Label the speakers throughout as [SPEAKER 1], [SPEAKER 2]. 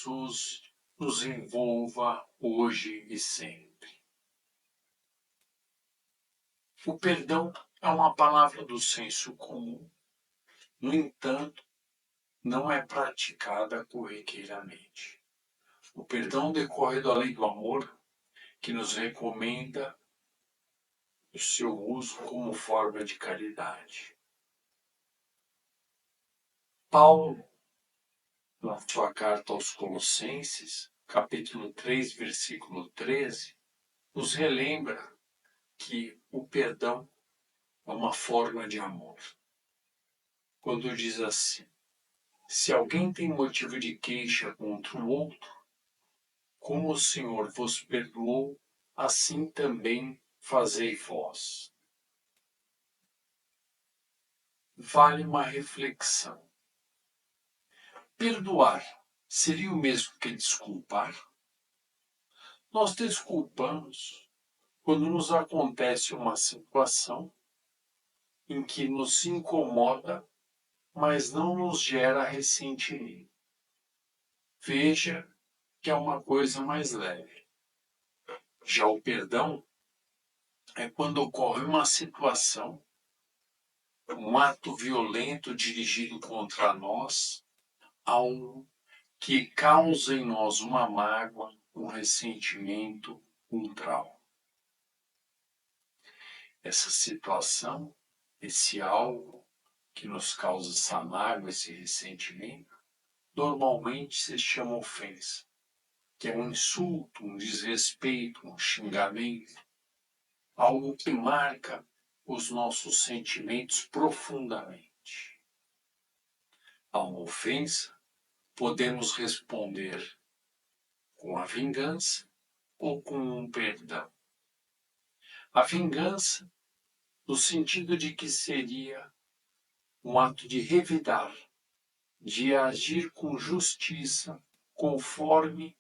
[SPEAKER 1] Jesus nos envolva hoje e sempre. O perdão é uma palavra do senso comum, no entanto, não é praticada corriqueiramente. O perdão decorre da lei do amor, que nos recomenda o seu uso como forma de caridade. Paulo, na sua carta aos Colossenses, capítulo 3, versículo 13, nos relembra que o perdão é uma forma de amor. Quando diz assim: se alguém tem motivo de queixa contra o outro, como o Senhor vos perdoou, assim também fazei vós. Vale uma reflexão. Perdoar seria o mesmo que desculpar? Nós desculpamos quando nos acontece uma situação em que nos incomoda, mas não nos gera ressentimento. Veja que é uma coisa mais leve. Já o perdão é quando ocorre uma situação, um ato violento dirigido contra nós, algo que causa em nós uma mágoa, um ressentimento, um trauma. Essa situação, esse algo que nos causa essa mágoa, esse ressentimento, normalmente se chama ofensa, que é um insulto, um desrespeito, um xingamento, algo que marca os nossos sentimentos profundamente. A uma ofensa, podemos responder com a vingança ou com um perdão. A vingança, no sentido de que seria um ato de revidar, de agir com justiça, conforme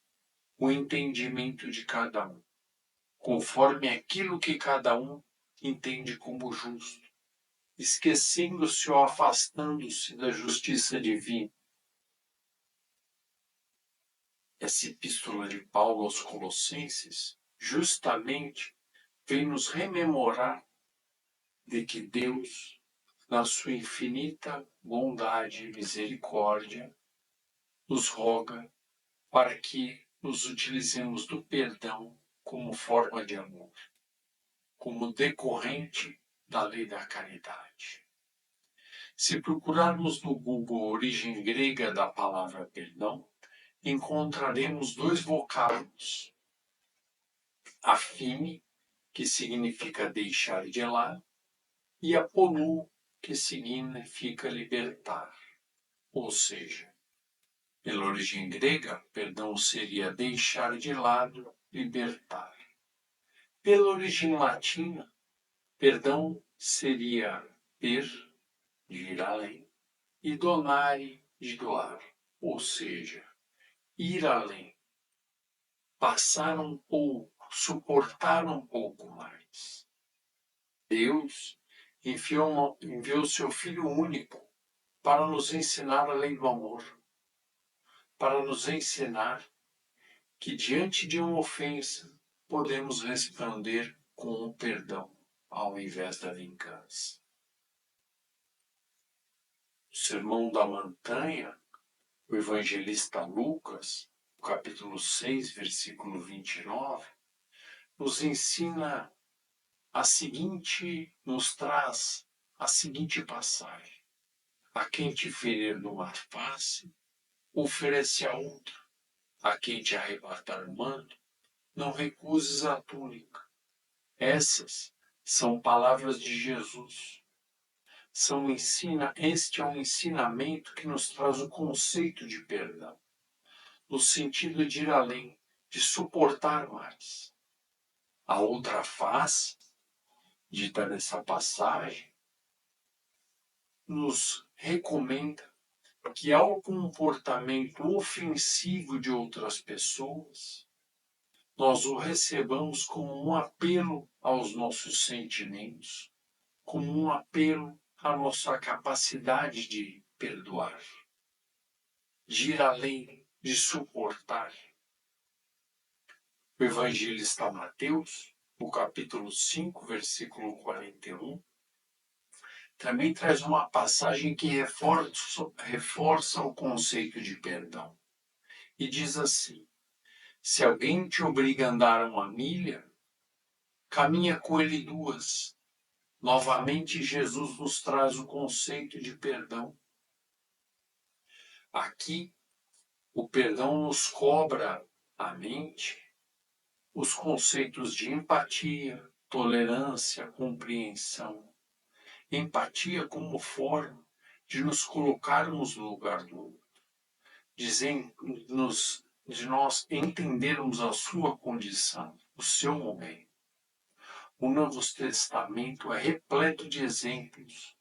[SPEAKER 1] o entendimento de cada um, conforme aquilo que cada um entende como justo, esquecendo-se ou afastando-se da justiça divina. Essa epístola de Paulo aos Colossenses justamente vem nos rememorar de que Deus, na sua infinita bondade e misericórdia, nos roga para que nos utilizemos do perdão como forma de amor, como decorrente da lei da caridade. Se procurarmos no Google a origem grega da palavra perdão, encontraremos dois vocábulos: afine, que significa deixar de lado, e apolou, que significa libertar. Ou seja, pela origem grega, perdão seria deixar de lado, libertar. Pela origem latina, perdão seria per, de ir além, e donare, de doar. Ou seja, ir além, passar um pouco, suportar um pouco mais. Deus enviou seu Filho único para nos ensinar a lei do amor, para nos ensinar que diante de uma ofensa podemos responder com o perdão ao invés da vingança. O Sermão da Montanha, o evangelista Lucas, no capítulo 6, versículo 29, nos traz a seguinte passagem: a quem te ferir numa face, oferece a outra; a quem te arrebatar o manto, não recuses a túnica. Essas são palavras de Jesus. Este é um ensinamento que nos traz o conceito de perdão, no sentido de ir além, de suportar mais. A outra face, dita nessa passagem, nos recomenda que ao comportamento ofensivo de outras pessoas, nós o recebamos como um apelo aos nossos sentimentos, como um apelo à nossa capacidade de perdoar, de ir além, de suportar. O evangelista Mateus, no capítulo 5, versículo 41, também traz uma passagem que reforça o conceito de perdão. E diz assim: se alguém te obriga a andar 1 milha, caminha com ele 2. Novamente, Jesus nos traz o conceito de perdão. Aqui, o perdão nos cobra a mente os conceitos de empatia, tolerância, compreensão. Empatia como forma de nos colocarmos no lugar do outro, de nós entendermos a sua condição, o seu momento. O Novo Testamento é repleto de exemplos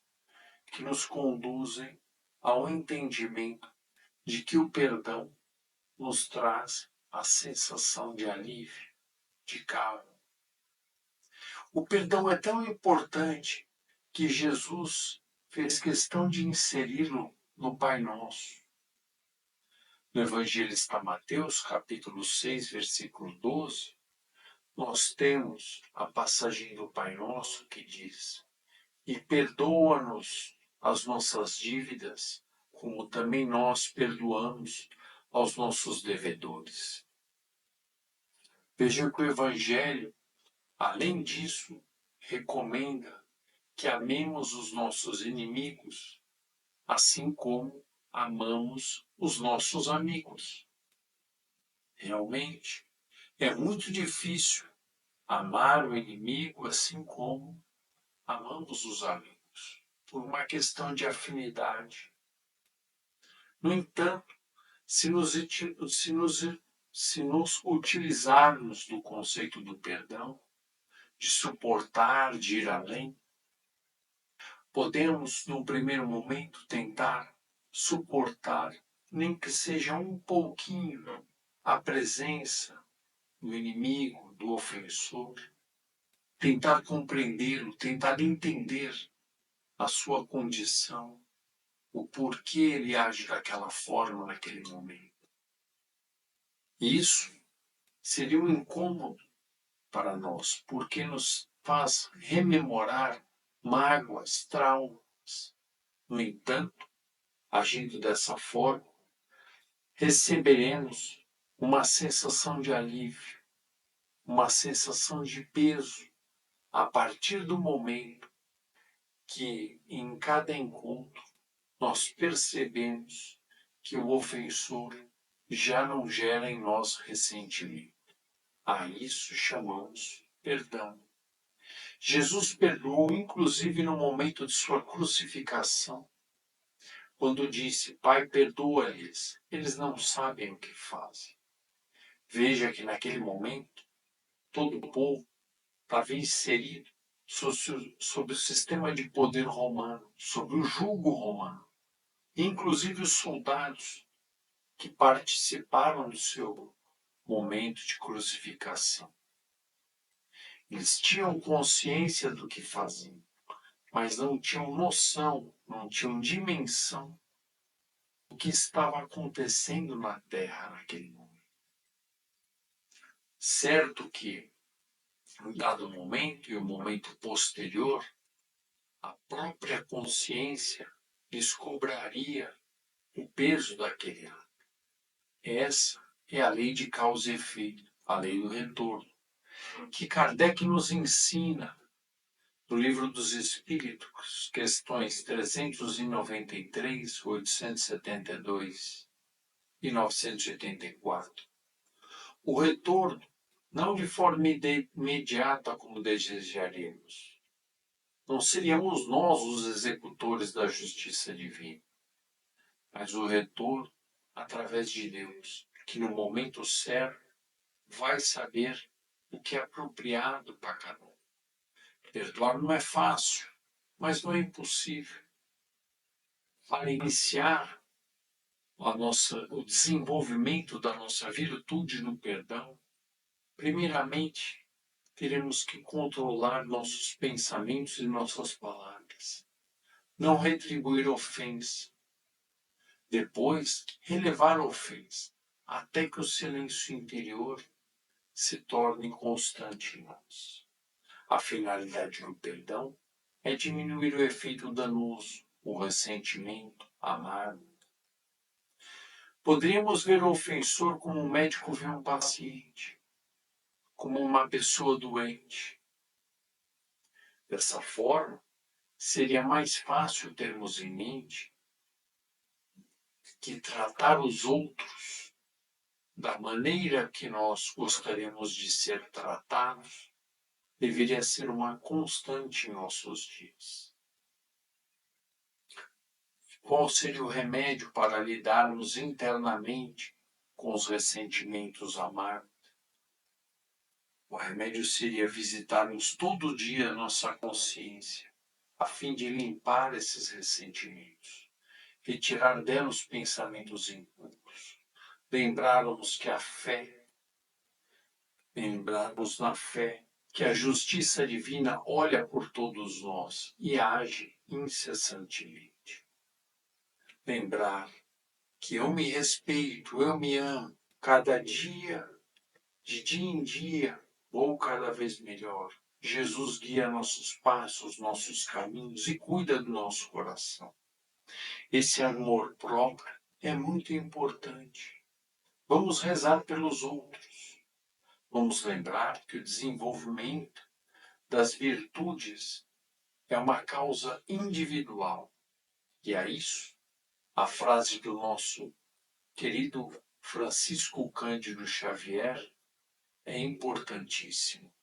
[SPEAKER 1] que nos conduzem ao entendimento de que o perdão nos traz a sensação de alívio, de calma. O perdão é tão importante que Jesus fez questão de inseri-lo no Pai Nosso. No evangelista Mateus, capítulo 6, versículo 12, nós temos a passagem do Pai Nosso que diz: e perdoa-nos as nossas dívidas, como também nós perdoamos aos nossos devedores. Veja que o Evangelho, além disso, recomenda que amemos os nossos inimigos, assim como amamos os nossos amigos. Realmente, é muito difícil amar o inimigo assim como amamos os amigos, por uma questão de afinidade. No entanto, se nos utilizarmos do conceito do perdão, de suportar, de ir além, podemos, num primeiro momento, tentar suportar, nem que seja um pouquinho, a presença do inimigo, do ofensor, tentar compreendê-lo, tentar entender a sua condição, o porquê ele age daquela forma naquele momento. Isso seria um incômodo para nós, porque nos faz rememorar mágoas, traumas. No entanto, agindo dessa forma, receberemos uma sensação de alívio, uma sensação de peso, a partir do momento que, em cada encontro, nós percebemos que o ofensor já não gera em nós ressentimento. A isso chamamos perdão. Jesus perdoou, inclusive no momento de sua crucificação, quando disse: Pai, perdoa-lhes, eles não sabem o que fazem. Veja que naquele momento, todo o povo estava inserido sob o sistema de poder romano, sob o jugo romano. Inclusive os soldados que participaram do seu momento de crucificação. Eles tinham consciência do que faziam, mas não tinham noção, não tinham dimensão do que estava acontecendo na terra naquele momento. Certo que, em dado momento e o momento posterior, a própria consciência lhes cobraria o peso daquele ato. Essa é a lei de causa e efeito, a lei do retorno, que Kardec nos ensina no Livro dos Espíritos, questões 393, 872 e 984. O retorno, não de forma imediata como desejaríamos. Não seríamos nós os executores da justiça divina, mas o retorno através de Deus, que no momento certo vai saber o que é apropriado para cada um. Perdoar não é fácil, mas não é impossível. Para iniciar o desenvolvimento da nossa virtude no perdão, primeiramente, teremos que controlar nossos pensamentos e nossas palavras. Não retribuir ofensa. Depois, relevar a ofensa. até que o silêncio interior se torne constante em nós. A finalidade do perdão é diminuir o efeito danoso, o ressentimento, a mágoa. Poderíamos ver o ofensor como um médico vê um paciente, como uma pessoa doente. Dessa forma, seria mais fácil termos em mente que tratar os outros da maneira que nós gostaríamos de ser tratados deveria ser uma constante em nossos dias. Qual seria o remédio para lidarmos internamente com os ressentimentos amargos? O remédio seria visitarmos todo dia nossa consciência, a fim de limpar esses ressentimentos, retirar dela os pensamentos impuros, lembrarmos que a fé, lembrarmos na fé que a justiça divina olha por todos nós e age incessantemente. Lembrar que eu me respeito, eu me amo, cada dia, de dia em dia, vou cada vez melhor. Jesus guia nossos passos, nossos caminhos e cuida do nosso coração. Esse amor próprio é muito importante. Vamos rezar pelos outros. Vamos lembrar que o desenvolvimento das virtudes é uma causa individual. E a isso, a frase do nosso querido Francisco Cândido Xavier é importantíssimo.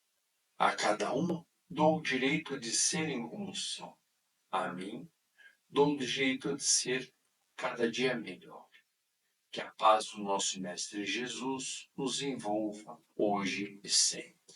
[SPEAKER 1] A cada um dou o direito de serem como são. A mim dou o direito de ser cada dia melhor. Que a paz do nosso Mestre Jesus nos envolva hoje e sempre.